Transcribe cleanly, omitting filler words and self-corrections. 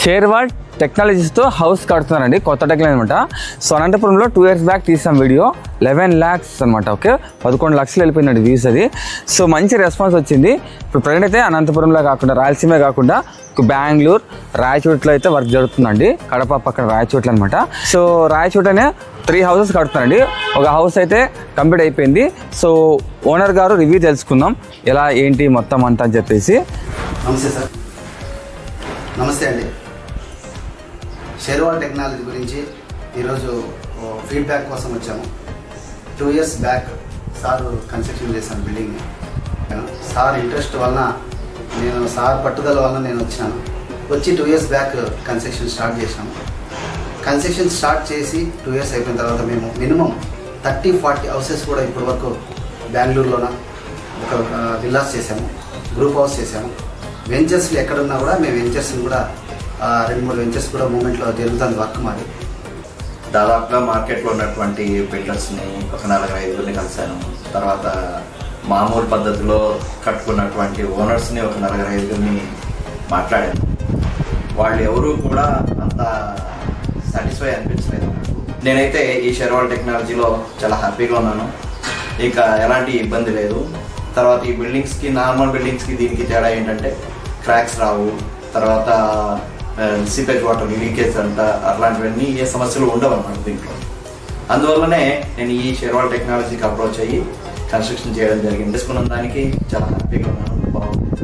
Shear wall టెక్నాలజీస్తో house కడుతున్నారండి, కొత్త technology అనమాట. So అనంతపురంలో 2 years బ్యాక్ తీసాం వీడియో, 11 lakhs అనమాట. ఓకే, 11 లక్షలు వెళ్ళిపోయిందండి వ్యూస్ అది. సో మంచి రెస్పాన్స్ వచ్చింది. ఇప్పుడు ప్రజెంట్ అయితే అనంతపురంలో కాకుండా రాయలసీమే కాకుండా బెంగళూరు, రాయచోట్లో అయితే వర్క్ జరుగుతుందండి. కడప పక్కన రాయచోట్లు అనమాట. సో రాయచోటనే 3 houses కడుతున్నారండి. ఒక హౌస్ అయితే కంప్లీట్ అయిపోయింది. సో ఓనర్ గారు రివ్యూ తెలుసుకుందాం, ఎలా ఏంటి మొత్తం అంతా అని చెప్పేసి. నమస్తే సార్. నమస్తే అండి. షేర్వాల్ టెక్నాలజీ గురించి ఈరోజు ఫీడ్బ్యాక్ కోసం వచ్చాము. 2 years బ్యాక్ సార్ కన్స్ట్రక్షన్ చేశాను బిల్డింగ్ని. సార్ ఇంట్రెస్ట్ వలన, సార్ పట్టుదల వలన నేను వచ్చి 2 years బ్యాక్ కన్స్ట్రక్షన్ స్టార్ట్ చేశాము. కన్స్ట్రక్షన్ స్టార్ట్ చేసి 2 years అయిపోయిన తర్వాత మేము మినిమం 30-40 హౌసెస్ కూడా ఇప్పటి వరకు బెంగళూరులోన ఒక విల్లాస్ చేసాము, గ్రూప్ హౌస్ చేసాము. వెంచర్స్లు ఎక్కడున్నా కూడా మేము వెంచర్స్ని కూడా 2-3 వెంచర్స్ కూడా మూమెంట్లో జరుగుతుంది వర్క్ మాది. దాదాపుగా మార్కెట్లో ఉన్నటువంటి బిల్డర్స్ని ఒక 4-5 కలిశాను. తర్వాత మామూలు పద్ధతిలో కట్టుకున్నటువంటి ఓనర్స్ని ఒక 4-5 మాట్లాడాను. వాళ్ళు ఎవరు కూడా అంత సాటిస్ఫై అనిపించలేదు. నేనైతే ఈ షేర్వాల్ టెక్నాలజీలో చాలా హ్యాపీగా ఉన్నాను. ఇక ఎలాంటి ఇబ్బంది లేదు. తర్వాత ఈ బిల్డింగ్స్కి, నార్మల్ బిల్డింగ్స్కి దీనికి తేడా ఏంటంటే క్రాక్స్ రావు, తర్వాత సీపేజ్ వాటర్ లీకేజ్ అంట, అట్లాంటివన్నీ ఏ సమస్యలు ఉండవు అన్నమాట దీంట్లో. అందువల్లనే నేను ఈ షేర్వాల్ టెక్నాలజీకి అప్రోచ్ అయ్యి కన్స్ట్రక్షన్ చేయడం జరిగింది. తీసుకున్న దానికి చాలా హ్యాపీగా ఉన్నాను, బాగుంది.